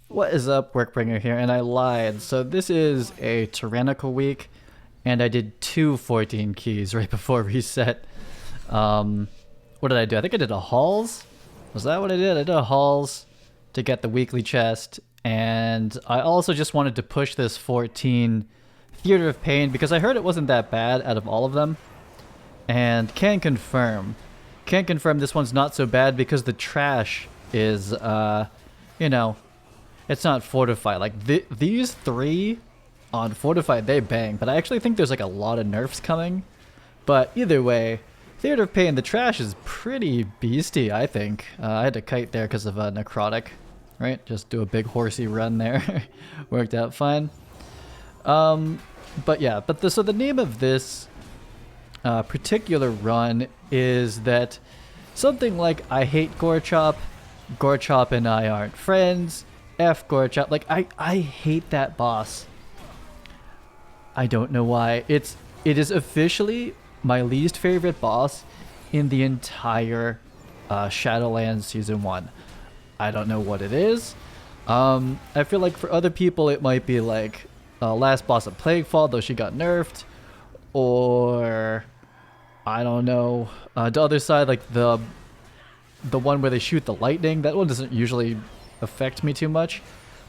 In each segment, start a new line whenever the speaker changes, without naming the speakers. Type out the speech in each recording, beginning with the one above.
What is up, Workbringer here? And I lied. So this is a Tyrannical week, and I did two 14 keys right before reset. What did I do? I think I did a hauls. Was that what I did? I did a hauls to get the weekly chest, and I also just wanted to push this 14 Theater of Pain because I heard it wasn't that bad out of all of them, and can confirm this one's not so bad because the trash is, you know, it's not fortified. Like these three on fortified, they bang. But I actually think there's like a lot of nerfs coming. But either way, Theater of Pain, the trash is pretty beasty. I think I had to kite there because of necrotic, right? Just do a big horsey run there. Worked out fine. But yeah, so the name of this particular run is that something like I hate Gorechop. Gorechop and I aren't friends. F Gorechop. Like I hate that boss. I don't know why. It is officially my least favorite boss in the entire Shadowlands Season 1. I don't know what it is. I feel like for other people it might be like last boss of Plaguefall, though she got nerfed. Or I don't know. The other side, like the one where they shoot the lightning, that one doesn't usually affect me too much,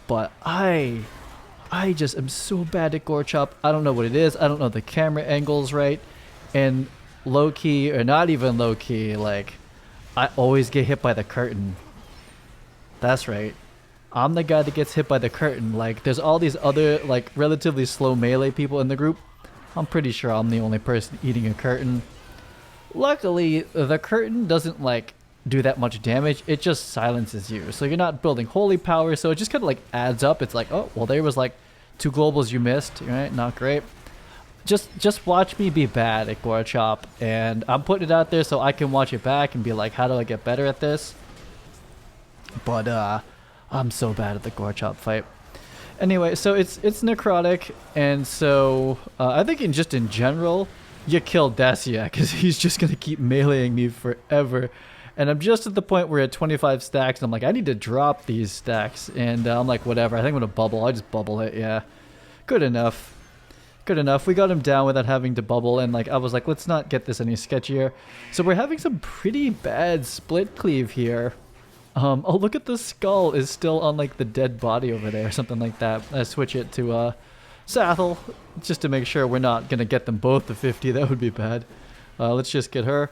but I just am so bad at Gorechop. I don't know what it is. I don't know the camera angles right, and low key or not even low key, like I always get hit by the curtain. That's right. I'm the guy that gets hit by the curtain. Like there's all these other like relatively slow melee people in the group. I'm pretty sure I'm the only person eating a curtain. Luckily, the curtain doesn't like do that much damage. It just silences you, so you're not building holy power, so it just kind of like adds up. It's like, oh well, there was like 2 globals you missed, right? Not great. Just watch me be bad at Gorechop, and I'm putting it out there so I can watch it back and be like, how do I get better at this? But I'm so bad at the Gorechop fight. Anyway, so it's necrotic, and so I think in general you kill Dacia because he's just gonna keep meleeing me forever. And I'm just at the point where at 25 stacks, I'm like, I need to drop these stacks. And I'm like, whatever. I think I'm going to bubble. I just bubble it. Yeah. Good enough. Good enough. We got him down without having to bubble. And like, I was like, let's not get this any sketchier. So we're having some pretty bad split cleave here. Oh, look at the skull is still on like the dead body over there or something like that. I switch it to Sathel just to make sure we're not going to get them both to 50. That would be bad. Let's just get her.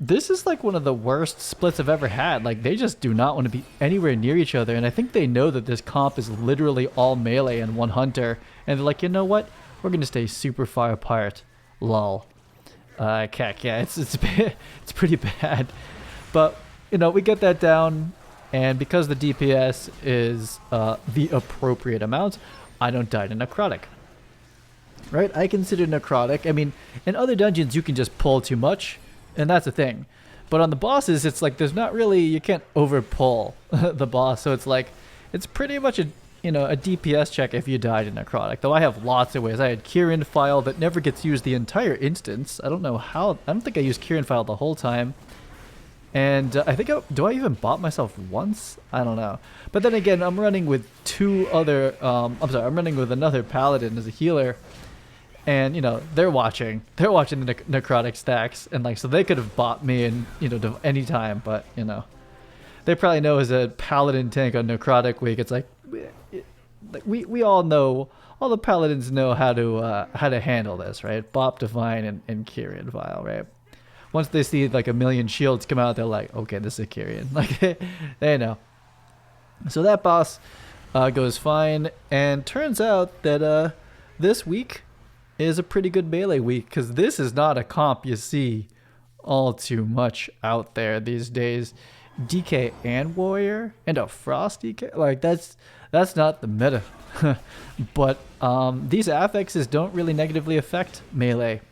This is like one of the worst splits I've ever had. Like they just do not want to be anywhere near each other, and I think they know that this comp is literally all melee and one hunter, and they're like, you know what? We're gonna stay super far apart. Lol. Cack, yeah, it's pretty bad, but you know we get that down, and because the DPS is the appropriate amount, I don't die to necrotic. Right? I consider necrotic. I mean, in other dungeons you can just pull too much. And that's the thing. But on the bosses, it's like there's not really, you can't over pull the boss. So it's like, it's pretty much a DPS check if you died in necrotic. Though I have lots of ways. I had Kieran file that never gets used the entire instance. I don't know how, I don't think I used Kieran file the whole time. And I think, do I even bot myself once? I don't know. But then again, I'm running with I'm running with another Paladin as a healer. And, you know, they're watching the necrotic stacks, and like, so they could have bought me in, any time, but, they probably know as a Paladin tank on necrotic week, it's like, we all know, all the Paladins know how to handle this, right? Bop, Divine, and Kyrian file, right? Once they see like a million shields come out, they're like, okay, this is a Kyrian. Like, they know. So that boss goes fine, and turns out that this week is a pretty good melee week, because this is not a comp you see all too much out there these days. DK and Warrior and a Frost DK, like that's not the meta. But these affixes don't really negatively affect melee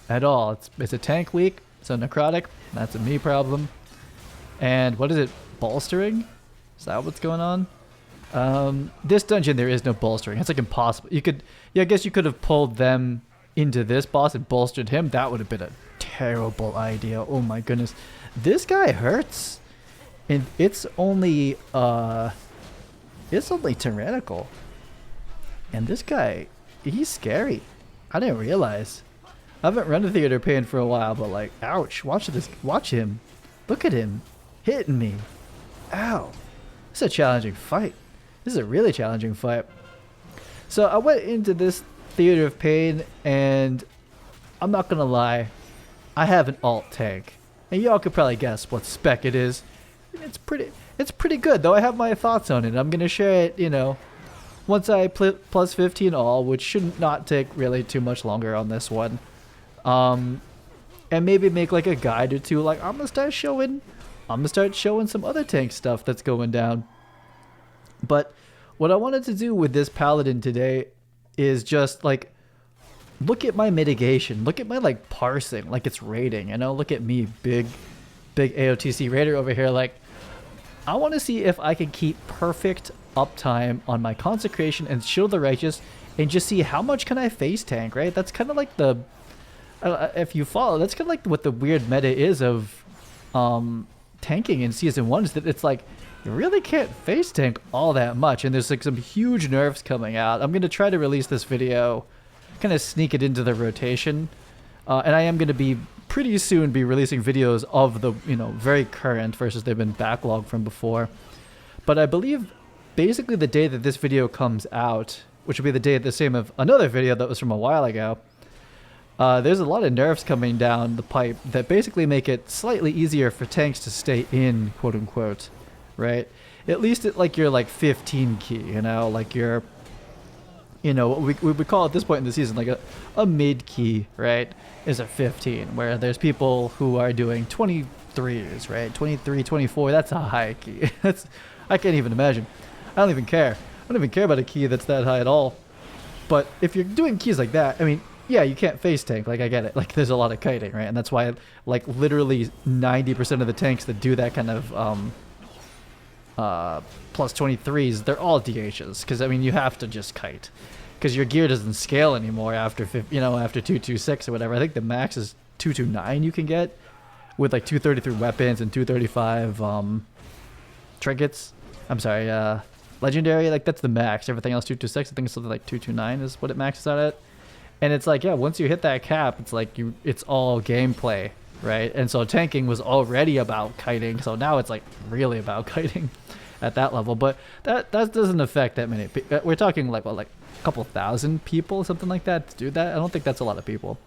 at all. It's a tank week, so necrotic, that's a me problem. And what is it, bolstering? Is that what's going on? This dungeon there is no bolstering. It's like impossible. I guess you could have pulled them into this boss and bolstered him. That would have been a terrible idea. Oh my goodness. This guy hurts. And it's only it's only Tyrannical. And this guy, he's scary. I didn't realize. I haven't run a Theater Pain for a while, but like, ouch. Watch this. Watch him. Look at him. Hitting me. Ow. This is a challenging fight. This is a really challenging fight. So I went into this Theater of Pain, and I'm not gonna lie, I have an alt tank, and y'all could probably guess what spec it is. It's pretty good, though. I have my thoughts on it. I'm gonna share it, you know, once I plus 15 all, which should not take really too much longer on this one. And maybe make like a guide or two. Like I'm gonna start showing some other tank stuff that's going down. But what I wanted to do with this Paladin today is just like look at my mitigation, look at my like parsing, like it's raiding, you know, look at me, big AOTC raider over here. Like I want to see if I can keep perfect uptime on my consecration and Shield of the Righteous and just see how much can I face tank, right? That's kind of like the if you follow, that's kind of like what the weird meta is of tanking in Season 1 is that it's like you really can't face tank all that much, and there's like some huge nerfs coming out. I'm going to try to release this video, kind of sneak it into the rotation, and I am going to be pretty soon be releasing videos of the, you know, very current versus they've been backlogged from before. But I believe basically the day that this video comes out, which will be the day the same of another video that was from a while ago, there's a lot of nerfs coming down the pipe that basically make it slightly easier for tanks to stay in, quote unquote, right? At least at like your like 15 key, you know, like your, you know, what we would call at this point in the season like a mid key, right, is a 15, where there's people who are doing 23s, right? 23, 24, that's a high key. That's, I can't even imagine. I don't even care. I don't even care about a key that's that high at all. But if you're doing keys like that, I mean, yeah, you can't face tank, like I get it. Like there's a lot of kiting, right? And that's why like literally 90% of the tanks that do that kind of plus 23s, they're all DHs, because I mean you have to just kite, because your gear doesn't scale anymore after after 226 or whatever. I think the max is 229 you can get with like 233 weapons and 235 trinkets. I'm sorry, legendary, like that's the max. Everything else 226. I think it's something like 229 is what it maxes out at. And it's like, yeah, once you hit that cap, it's like it's all gameplay, right? And so tanking was already about kiting, so now it's like really about kiting at that level. But that doesn't affect that many. We're talking like what, like a couple thousand people, something like that, to do that. I don't think that's a lot of people.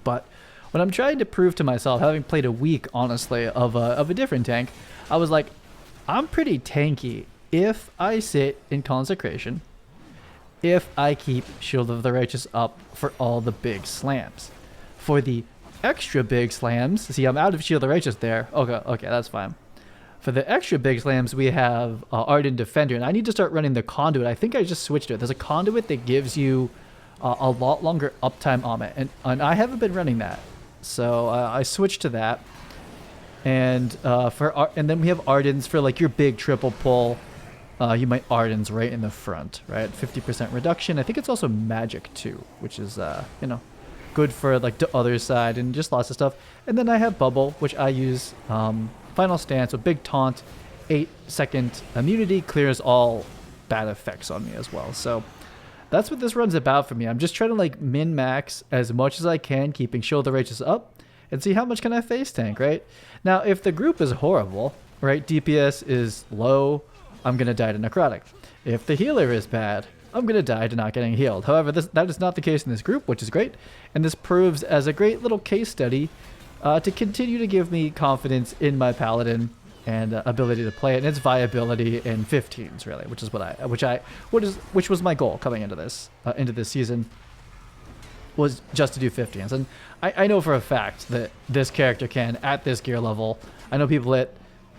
But what I'm trying to prove to myself, having played a week, honestly, of a different tank, I was like, I'm pretty tanky if I sit in consecration, if I keep Shield of the Righteous up for all the big slams. For the extra big slams, see, I'm out of Shield of the Righteous there. Okay, that's fine. For the extra big slams, we have Ardent Defender, and I need to start running the Conduit. I think I just switched it. There's a Conduit that gives you a lot longer uptime on it, and I haven't been running that. So I switched to that. And and then we have Ardens for like your big triple pull. You might Ardens right in the front, right? 50% reduction. I think it's also magic too, which is, you know, good for like the other side and just lots of stuff. And then I have Bubble, which I use Final Stance, a big taunt, 8-second immunity, clears all bad effects on me as well. So that's what this run's about for me. I'm just trying to like min-max as much as I can, keeping Shield of the Righteous up, and see how much can I face tank, right? Now, if the group is horrible, right, DPS is low, I'm going to die to necrotic. If the healer is bad, I'm going to die to not getting healed. However, that is not the case in this group, which is great. And this proves as a great little case study to continue to give me confidence in my Paladin and ability to play it and its viability in 15s, really, which was my goal coming into this season, was just to do 15s. And I know for a fact that this character can, at this gear level, I know people at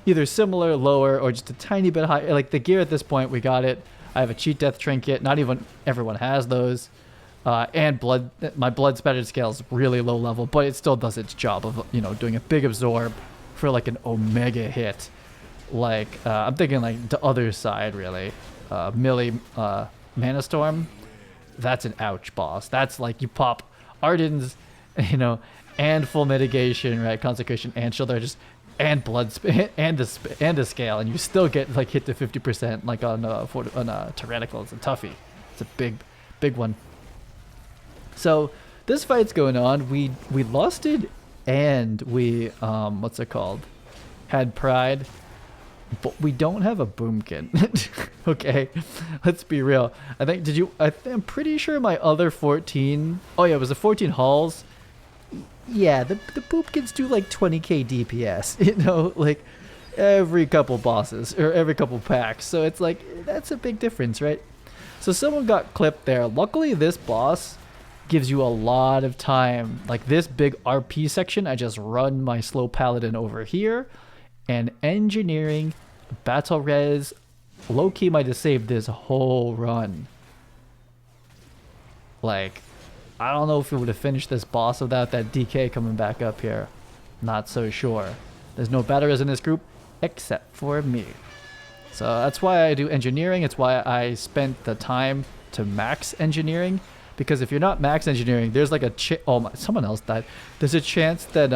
either similar, lower, or just a tiny bit higher. Like the gear at this point, we got it. I have a cheat death trinket. Not even everyone has those. And my blood spattered scale is really low level, but it still does its job of, you know, doing a big absorb for like an omega hit. Like I'm thinking like the other side, really. Millie Mana Storm. That's an ouch boss. That's like you pop Ardens, you know, and full mitigation, right? Consecration and Shield. They're just and and the scale, and you still get like hit to 50% like on Tyrannical. It's a toughie. It's a big one. So this fight's going on. We lusted and we what's it called? Had pride, but we don't have a boomkin. Okay, let's be real. I think I'm pretty sure my other 14. Oh yeah, it was the 14 halls. Yeah, the boomkins do like 20k DPS. You know, like every couple bosses or every couple packs. So it's like that's a big difference, right? So someone got clipped there. Luckily, this boss gives you a lot of time. Like this big RP section, I just run my slow paladin over here, and engineering, battle res, low key might have saved this whole run. Like, I don't know if we would have finished this boss without that DK coming back up here. Not so sure. There's no battle res in this group except for me. So that's why I do engineering. It's why I spent the time to max engineering. Because if you're not max engineering, there's like a someone else died. There's a chance that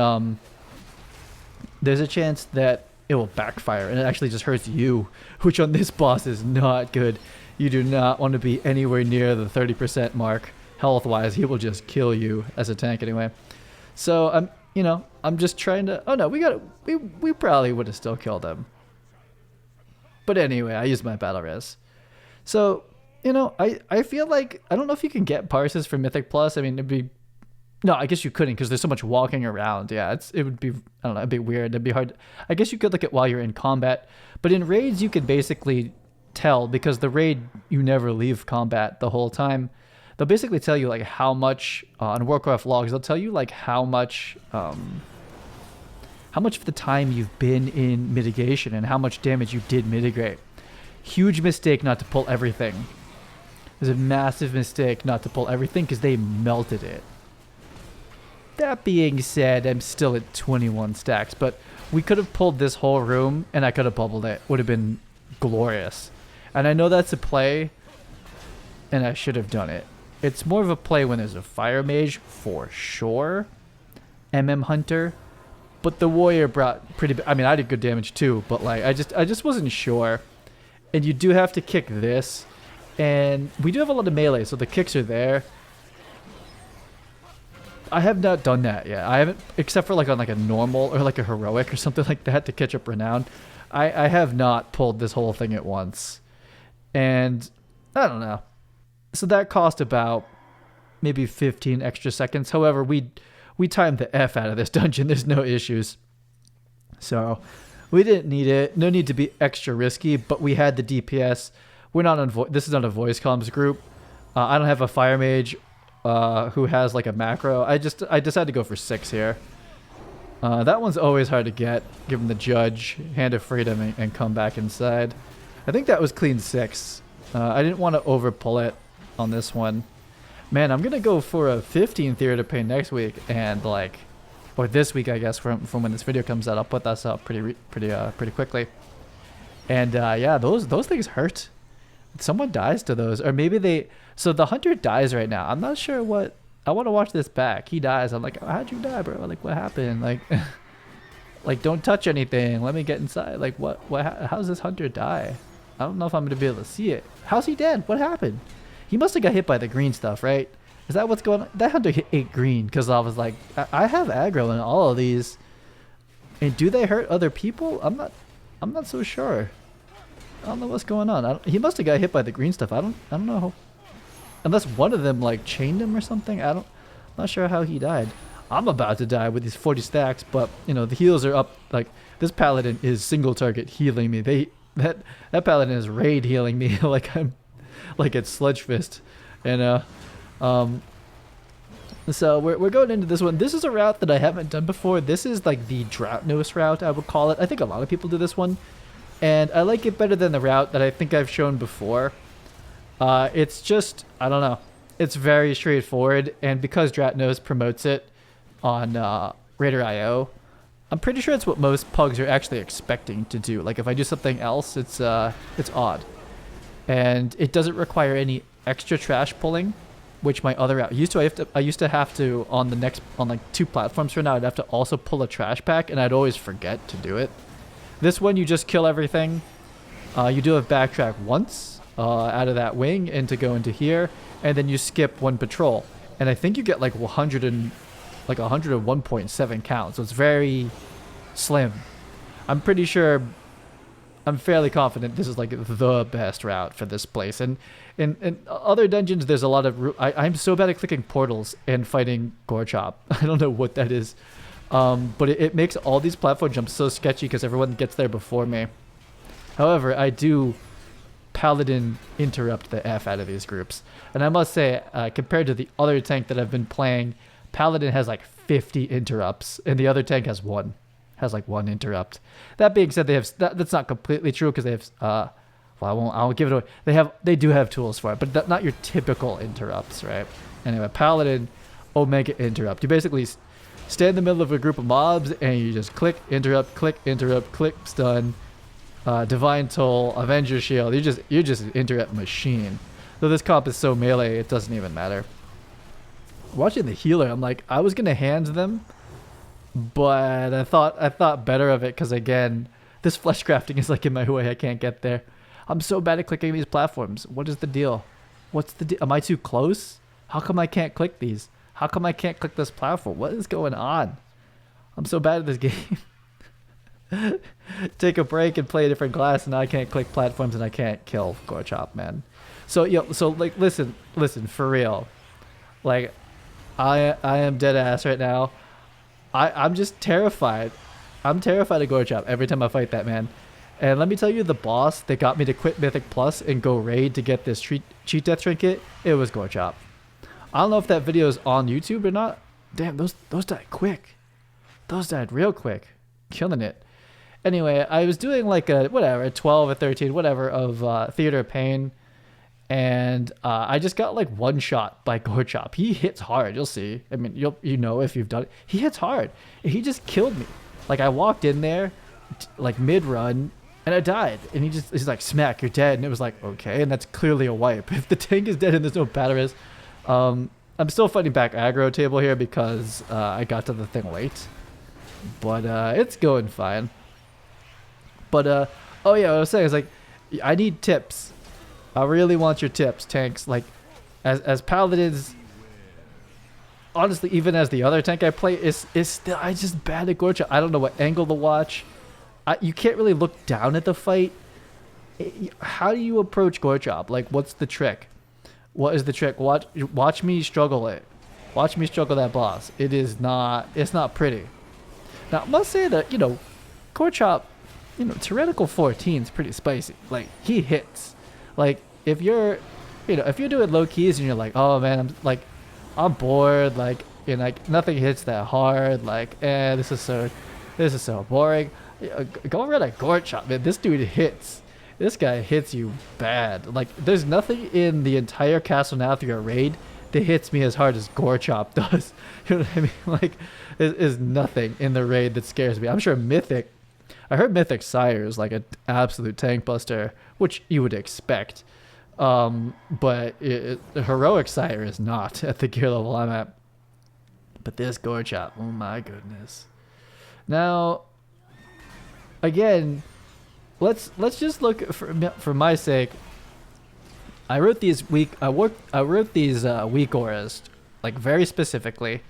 it will backfire and it actually just hurts you, which on this boss is not good. You do not want to be anywhere near the 30% mark health wise. He will just kill you as a tank anyway. So I'm just trying to. Oh no, we probably would have still killed him. But anyway, I used my battle res. So. I feel like, I don't know if you can get parses for Mythic Plus. I mean, it'd be, no, I guess you couldn't because there's so much walking around. Yeah, it would be, I don't know, it'd be weird. It'd be hard. I guess you could look at while you're in combat, but in raids, you could basically tell because the raid, you never leave combat the whole time. They'll basically tell you like how much, on Warcraft logs, they'll tell you like how much of the time you've been in mitigation and how much damage you did mitigate. Huge mistake not to pull everything. It was a massive mistake not to pull everything because they melted it. That being said, I'm still at 21 stacks, but we could have pulled this whole room and I could have bubbled it. Would have been glorious. And I know that's a play, and I should have done it. It's more of a play when there's a fire mage, for sure. Hunter. But the warrior brought pretty, I mean, I did good damage too, but like, I just wasn't sure. And you do have to kick this. And we do have a lot of melee, so the kicks are there. I have not done that yet. I haven't, except for like on like a normal or like a heroic or something like that to catch up renown. I have not pulled this whole thing at once. And I don't know. So that cost about maybe 15 extra seconds. However, we timed the F out of this dungeon. There's no issues. So we didn't need it. No need to be extra risky, but we had the DPS. We're not on this is not a voice comms group. I don't have a fire mage who has like a macro. I decided to go for 6 here. That one's always hard to get, given the judge, Hand of Freedom, and come back inside. I think that was clean 6. I didn't want to over pull it on this one. Man, I'm gonna go for a 15 Theater of Pain next week, and like, or this week I guess from when this video comes out. I'll put that up pretty quickly. And yeah, those things hurt. Someone dies to those, or maybe they. So the hunter dies right now. I'm not sure what. I want to watch this back. He dies. I'm like, how'd you die, bro? Like, what happened? Like, like don't touch anything. Let me get inside. Like, what? How's this hunter die? I don't know if I'm gonna be able to see it. How's he dead? What happened? He must have got hit by the green stuff, right? Is that what's going on? That hunter ate green because I was like, I have aggro in all of these, and do they hurt other people? I'm not so sure. I don't know what's going on. He must have got hit by the green stuff. I don't know. Unless one of them like chained him or something. I'm not sure how he died. I'm about to die with these 40 stacks, but the heals are up. Like this paladin is single target healing me. That paladin is raid healing me like I'm like it's Sludge Fist. And so we're going into this one. This is a route that I haven't done before. This is like the Droughtnose route, I would call it. I think a lot of people do this one. And I like it better than the route that I think I've shown before. It's just, I don't know. It's very straightforward. And because Droughtnose promotes it on Raider.io, I'm pretty sure it's what most pugs are actually expecting to do. Like if I do something else, it's odd. And it doesn't require any extra trash pulling. which my other route I used to have to on the next on like 2 platforms for now. I'd have to also pull a trash pack, and I'd always forget to do it. This one, you just kill everything. You do have backtrack once out of that wing and to go into here, and then you skip 1 patrol, and I think you get like 101.7 count. So it's very slim. I'm pretty sure. I'm fairly confident this is like the best route for this place. And in other dungeons, there's a lot of... I'm so bad at clicking portals and fighting Gorechop. I don't know what that is. But it makes all these platform jumps so sketchy because everyone gets there before me. However, I do Paladin interrupt the F out of these groups. And I must say, compared to the other tank that I've been playing, Paladin has like 50 interrupts, and the other tank has 1. Has like 1 interrupt. That being said, they have that's not completely true because they have well, I won't give it away. They do have tools for it, but not your typical interrupts, right? Anyway, Paladin Omega interrupt. You basically stay in the middle of a group of mobs and you just click interrupt, click stun, divine toll, Avenger shield. You're just an interrupt machine. Though this comp is so melee, it doesn't even matter. Watching the healer, I'm like, I was gonna hand them, but I thought better of it because, again, this flesh crafting is like in my way. I can't get there. I'm so bad at clicking these platforms. What is the deal? What's the deal? Am I too close? How come I can't click these? How come I can't click this platform? What is going on? I'm so bad at this game. Take a break and play a different class, and now I can't click platforms and I can't kill Gorechop, man. So like listen, for real. Like I am dead ass right now. I'm just terrified. I'm terrified of Gorechop every time I fight that man. And let me tell you, the boss that got me to quit Mythic Plus and go raid to get this cheat death trinket, it was Gorechop. I don't know if that video is on YouTube or not. Damn, those died quick. Those died real quick. Killing it. Anyway, I was doing like a 12 or 13, whatever, of Theater of Pain. And I just got like one shot by Gorechop. He hits hard. You'll see. I mean, you know if you've done it. He hits hard. He just killed me. Like I walked in there, like mid run, and I died. And he's like, smack, you're dead. And it was like, okay. And that's clearly a wipe. If the tank is dead and there's no battle risk, I'm still fighting back aggro table here because I got to the thing late. But it's going fine. But oh yeah, what I was saying is like, I need tips. I really want your tips, tanks. Like, as paladins, honestly, even as the other tank I play, is still I just bad at Gorechop. I don't know what angle to watch. You can't really look down at the fight. How do you approach Gorechop? Like, what's the trick? What is the trick? Watch me struggle it. Watch me struggle that boss. It's not pretty. Now, I must say that, Gorechop, Tyrannical 14 is pretty spicy. Like, he hits. Like, if you're doing low keys and you're like, oh man, I'm bored, like nothing hits that hard, like, this is so boring. Go around at Gorechop, man. This dude hits. This guy hits you bad. Like, there's nothing in the entire Castle Nathria raid that hits me as hard as Gorechop does. You know what I mean? Like, there's nothing in the raid that scares me. I'm sure Mythic. I heard Mythic Sire is like an absolute tank buster, which you would expect. But the Heroic Sire is not at the gear level I'm at. But this Gorechop, oh my goodness. Now, again, let's just look for my sake. I wrote these weak auras like very specifically.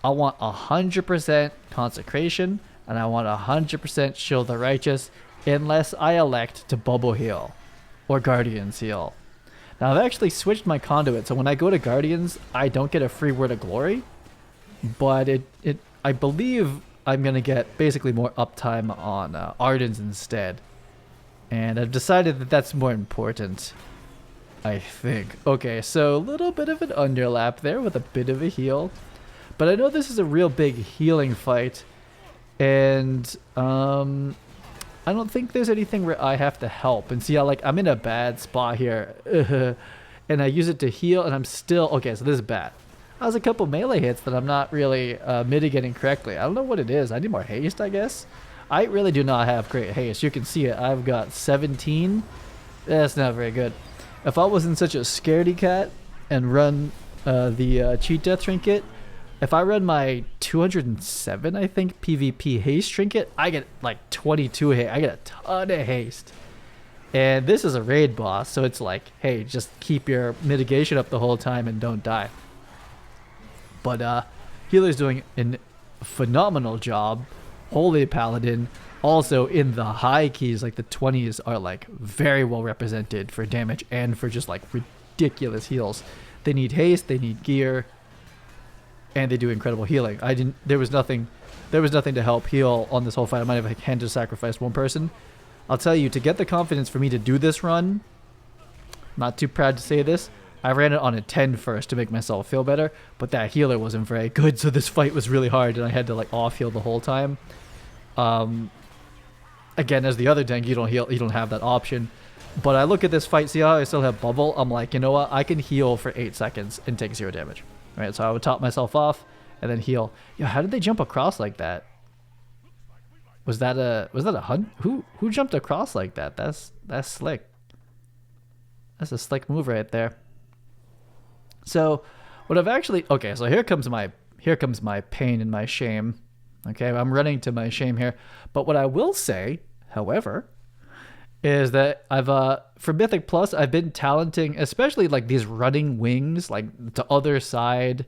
I want 100% consecration. And I want 100% Shield the Righteous unless I elect to Bubble Heal or Guardians Heal. Now, I've actually switched my conduit, so when I go to Guardians, I don't get a free Word of Glory, but I believe I'm going to get basically more uptime on Ardens instead. And I've decided that that's more important, I think. Okay, so a little bit of an underlap there with a bit of a heal. But I know this is a real big healing fight. And I don't think there's anything where I have to help. And see how I'm in a bad spot here. And I use it to heal and I'm still... Okay, so this is bad. That was a couple melee hits that I'm not really mitigating correctly. I don't know what it is. I need more haste, I guess. I really do not have great haste. You can see it. I've got 17. That's not very good. If I wasn't such a scaredy cat, and run the cheat death trinket, if I run my 207, I think, PvP haste trinket, I get like 22 haste. I get a ton of haste. And this is a raid boss, so it's like, hey, just keep your mitigation up the whole time and don't die. But Healer's doing a phenomenal job. Holy Paladin. Also in the high keys, like the 20s are like very well represented for damage and for just like ridiculous heals. They need haste, they need gear, and they do incredible healing. There was nothing to help heal on this whole fight. I might have had to sacrifice one person. I'll tell you, to get the confidence for me to do this run, not too proud to say this, I ran it on a 10 first to make myself feel better, but that healer wasn't very good, so this fight was really hard and I had to like off heal the whole time. Again, as the other tank, you don't heal, you don't have that option. But I look at this fight, see how I still have bubble? I'm like, you know what? I can heal for 8 seconds and take 0 damage. All right, so I would top myself off and then heal. Yo, how did they jump across like that? Was that a hunt? Who jumped across like that? That's slick. That's a slick move right there. So, what I've actually, okay, so here comes my pain and my shame. Okay, I'm running to my shame here. But what I will say, however, is that I've for Mythic Plus, I've been talenting, especially like these running wings, like the other side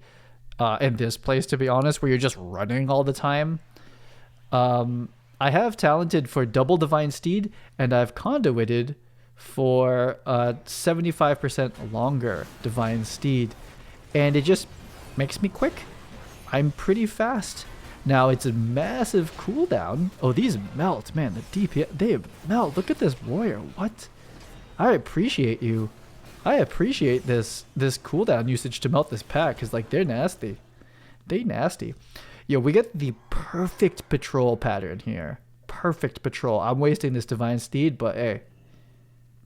in this place, to be honest, where you're just running all the time. I have talented for double Divine Steed, and I've conduited for 75% longer Divine Steed, and it just makes me quick. I'm pretty fast. Now, it's a massive cooldown. Oh, these melt, man. The DPS, they melt. Look at this warrior. What? I appreciate you. I appreciate this cooldown usage to melt this pack, because, like, they're nasty. They nasty. Yo, we get the perfect patrol pattern here. Perfect patrol. I'm wasting this Divine Steed, but, hey.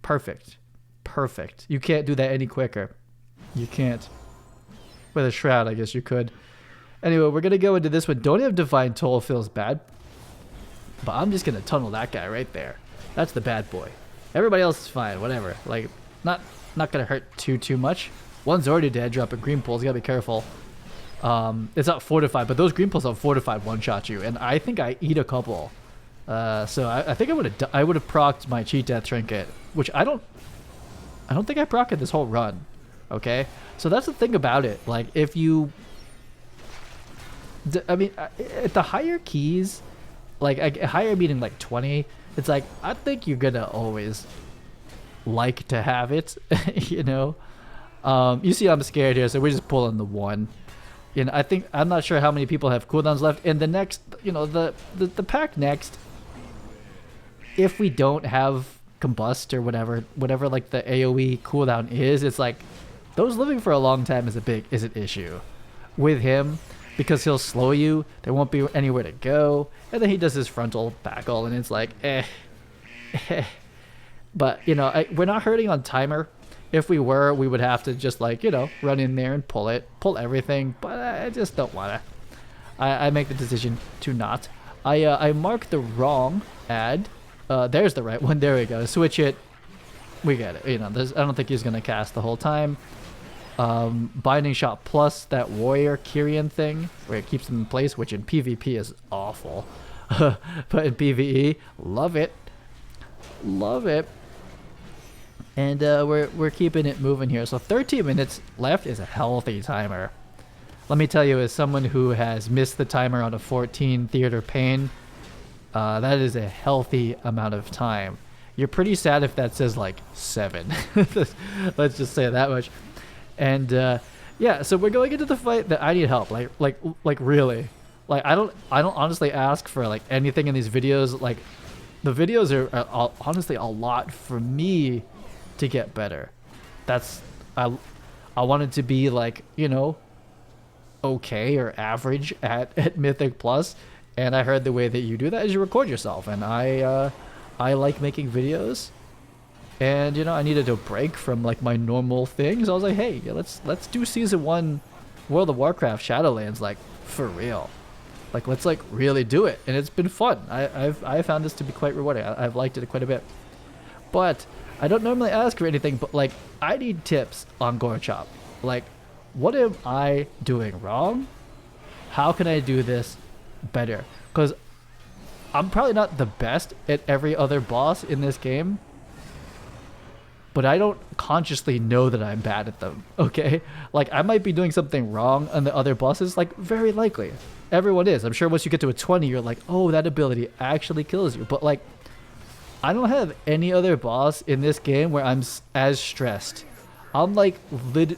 Perfect. Perfect. You can't do that any quicker. You can't. With a Shroud, I guess you could. Anyway, we're going to go into this one. Don't have Divine Toll, feels bad. But I'm just going to tunnel that guy right there. That's the bad boy. Everybody else is fine, whatever. Like, not going to hurt too much. One's already dead, dropping green pulls. You got to be careful. It's not Fortified, but those green pulls on Fortified one-shot you. And I think I eat a couple. So I think I would have procced my cheat death trinket, which I don't think I procced this whole run. Okay? So that's the thing about it. Like, if you... I mean, at the higher keys, like higher meaning like 20, it's like, I think you're gonna always like to have it, you know? You see I'm scared here, so we're just pulling the 1. You know, I'm not sure how many people have cooldowns left. And the next, you know, the pack next, if we don't have Combust or whatever like the AoE cooldown is, it's like, those living for a long time is an issue. With him, because he'll slow you, there won't be anywhere to go, and then he does his frontal backle, and it's like, But, you know, we're not hurting on timer. If we were, we would have to just, like, you know, run in there and pull everything, but I just don't want to. I make the decision to not. I mark the wrong ad. There's the right one. There we go. Switch it. We get it. You know, I don't think he's going to cast the whole time. Binding Shot plus that warrior Kyrian thing where it keeps them in place, which in PvP is awful. But in PvE, love it. And we're keeping it moving here. So 13 minutes left is a healthy timer. Let me tell you, as someone who has missed the timer on a 14 Theater Pain, that is a healthy amount of time. You're pretty sad if that says like 7. Let's just say that much. And yeah, so we're going into the fight that I need help. Like really. Like I don't honestly ask for like anything in these videos. Like the videos are honestly a lot for me to get better. That's I wanted to be like, you know, okay or average at Mythic Plus, and I heard the way that you do that is you record yourself, and I like making videos. And, you know, I needed a break from, like, my normal things. I was like, hey, let's do Season 1 World of Warcraft Shadowlands, like, for real. Like, let's, like, really do it. And it's been fun. I found this to be quite rewarding. I've liked it quite a bit. But I don't normally ask for anything, but, like, I need tips on Gorechop. Like, what am I doing wrong? How can I do this better? Because I'm probably not the best at every other boss in this game, but I don't consciously know that I'm bad at them, okay? Like, I might be doing something wrong on the other bosses, like, very likely. Everyone is. I'm sure once you get to a 20, you're like, oh, that ability actually kills you. But, like, I don't have any other boss in this game where I'm as stressed. I'm, like,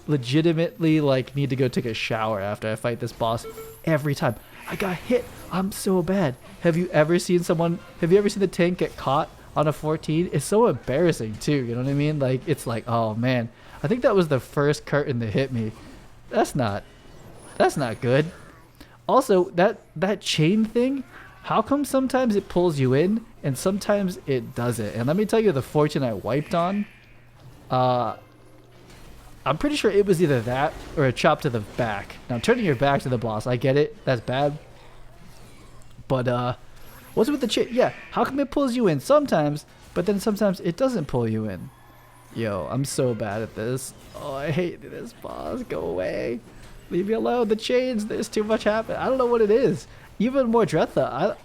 legitimately, like, need to go take a shower after I fight this boss every time. I got hit. I'm so bad. Have you ever seen the tank get caught on a 14? It's so embarrassing too, you know what I mean? Like, it's like, oh man, I think that was the first curtain that hit me. That's not good. Also, that chain thing, how come sometimes it pulls you in and sometimes it doesn't? And let me tell you the fortune I wiped on. I'm pretty sure it was either that or a chop to the back. Now, turning your back to the boss, I get it, that's bad. But what's with the chain? Yeah, how come it pulls you in sometimes, but then sometimes it doesn't pull you in? Yo, I'm so bad at this. Oh, I hate this boss. Go away. Leave me alone. The chains, there's too much happening. I don't know what it is. Even Mordretha,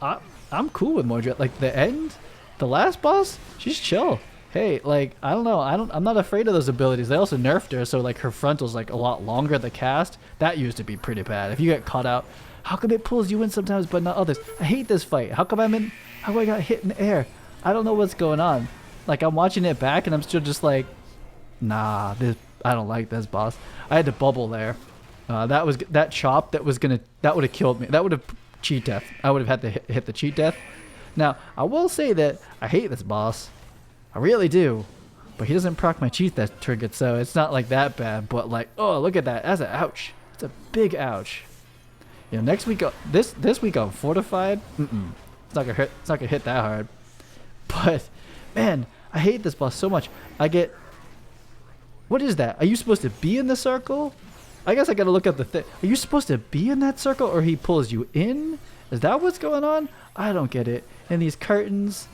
I'm cool with Mordretha. Like, the end, the last boss, she's chill. Hey, like, I don't know. I'm not afraid of those abilities. They also nerfed her, so, like, her frontal's, like, a lot longer, the cast. That used to be pretty bad. If you get caught out, how come it pulls you in sometimes but not others? I hate this fight. How come I got hit in the air? I don't know what's going on. Like, I'm watching it back and I'm still just like, nah, I don't like this boss. I had to bubble there. That chop that would have killed me. That would have cheat death. I would have had to hit the cheat death. Now, I will say that I hate this boss. I really do. But he doesn't proc my cheat death trinket, so it's not like that bad. But like, oh, look at that. That's an ouch. It's a big ouch. You know, next week, this week on Fortified, it's not gonna hit that hard. But man, I hate this boss so much. What is that? Are you supposed to be in the circle? I guess I gotta look up the thing. Are you supposed to be in that circle, or he pulls you in? Is that what's going on? I don't get it. And these curtains,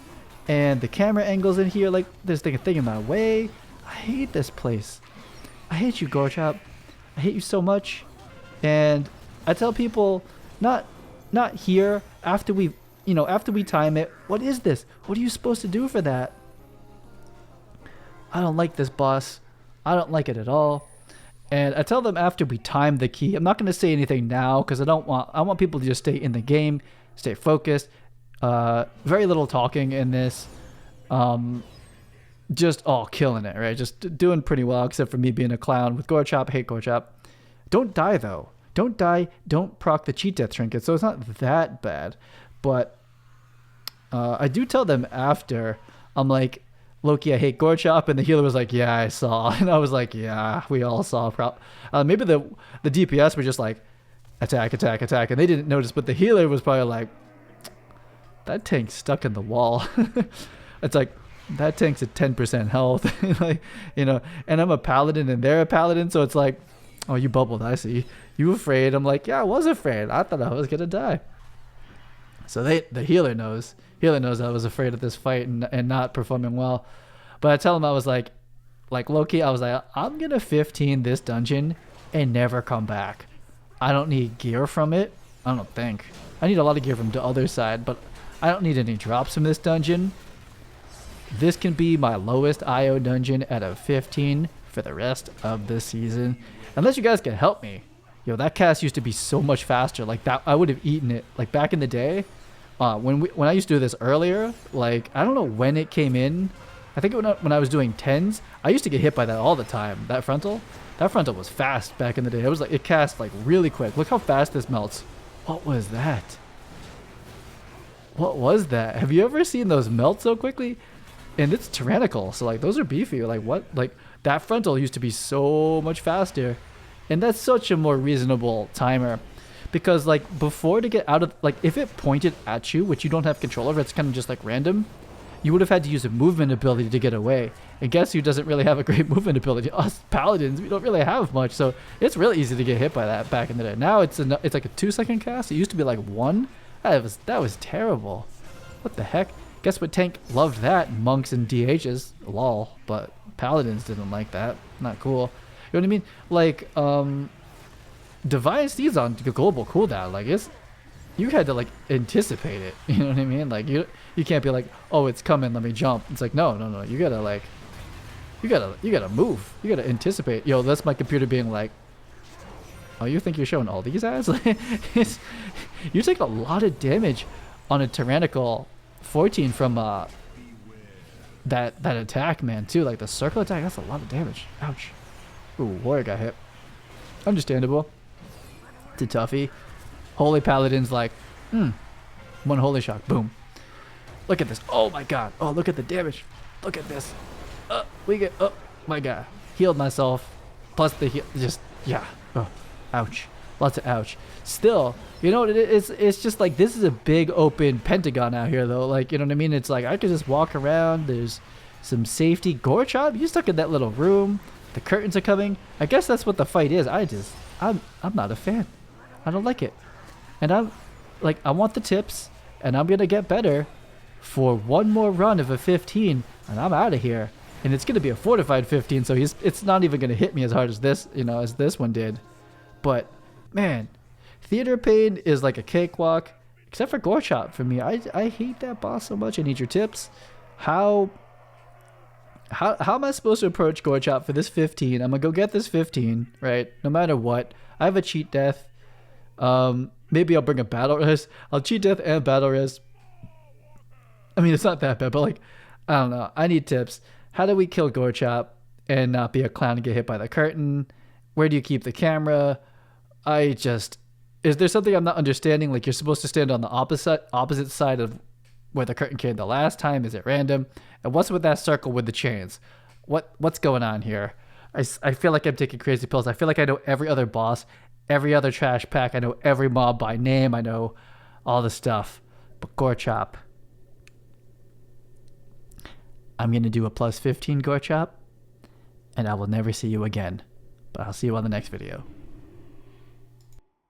and the camera angles in here, like there's like a thing in my way. I hate this place. I hate you, Gorechop. I hate you so much. And I tell people, not here, after we time it, what is this? What are you supposed to do for that? I don't like this boss. I don't like it at all. And I tell them after we time the key. I'm not going to say anything now because I want people to just stay in the game, stay focused. Very little talking in this. Just killing it, right? Just doing pretty well, except for me being a clown with Gorechop. I hate Gorechop. Don't die though. Don't die. Don't proc the cheat death trinket. So it's not that bad. But I do tell them after. I'm like, Loki, I hate Gorechop, and the healer was like, yeah, I saw. And I was like, yeah, we all saw. Maybe the DPS were just like, attack, attack, attack, and they didn't notice, but the healer was probably like, that tank's stuck in the wall. It's like, that tank's at 10% health. Like, you know, and I'm a paladin and they're a paladin, so it's like, oh, you bubbled, I see. You afraid? I'm like, yeah, I was afraid. I thought I was gonna die. So the healer knows. Healer knows I was afraid of this fight and not performing well. But I tell him, I was like Loki, I was like, I'm gonna 15 this dungeon and never come back. I don't need gear from it. I don't think. I need a lot of gear from the other side, but I don't need any drops from this dungeon. This can be my lowest IO dungeon at a 15 for the rest of the season. Unless you guys can help me. Yo, that cast used to be so much faster. Like that, I would have eaten it. Like back in the day, when I used to do this earlier, like I don't know when it came in. I think when I was doing 10s, I used to get hit by that all the time. That frontal was fast back in the day. It was like, it cast like really quick. Look how fast this melts. What was that? What was that? Have you ever seen those melt so quickly? And it's Tyrannical, so like those are beefy. Like what? Like that frontal used to be so much faster. And that's such a more reasonable timer. Because like before, to get out of, like if it pointed at you, which you don't have control over, it's kind of just like random, you would have had to use a movement ability to get away. And guess who doesn't really have a great movement ability? Us paladins, we don't really have much. So it's really easy to get hit by that back in the day. Now it's like a 2-second cast. It used to be like 1. That was terrible. What the heck? Guess what tank loved that? Monks and DHs. Lol. But paladins didn't like that. Not cool. You know what I mean? Like, Divine Steed's on global cooldown. Like, you had to like anticipate it. You know what I mean? Like, you can't be like, oh, it's coming, let me jump. It's like, no. You gotta like, you gotta move. You gotta anticipate. Yo, that's my computer being like, oh, you think you're showing all these ads? You take a lot of damage on a Tyrannical 14 from that attack, man, too. Like the circle attack, that's a lot of damage. Ouch. Ooh, warrior got hit. Understandable. It's a toughie. Holy Paladin's like, one holy shock. Boom. Look at this. Oh my god. Oh, look at the damage. Look at this. We get, oh my god. Healed myself. Plus the heal. Just, yeah. Oh, ouch. Lots of ouch. Still, you know what it is? It's just like, this is a big open pentagon out here, though. Like, you know what I mean? It's like, I could just walk around. There's some safety. Gorechop, you stuck in that little room. The curtains are coming. I guess that's what the fight is. I'm not a fan. I don't like it. And I'm like, I want the tips, and I'm going to get better for one more run of a 15, and I'm out of here. And it's going to be a fortified 15, so it's not even going to hit me as hard as this, you know, as this one did. But, man, Theater Pain is like a cakewalk, except for Gorechop for me. I hate that boss so much. I need your tips. How am I supposed to approach Gorechop for this 15? I'm going to go get this 15, right? No matter what. I have a cheat death. Maybe I'll bring a battle res. I'll cheat death and battle res. I mean, it's not that bad, but like, I don't know. I need tips. How do we kill Gorechop and not be a clown and get hit by the curtain? Where do you keep the camera? Is there something I'm not understanding? Like, you're supposed to stand on the opposite side of where the curtain came the last time. Is it random? And what's with that circle with the chains? What's going on here? I feel like I'm taking crazy pills. I feel like I know every other boss, every other trash pack. I know every mob by name. I know all the stuff. But Gorechop, I'm going to do a plus 15 Gorechop, and I will never see you again. But I'll see you on the next video.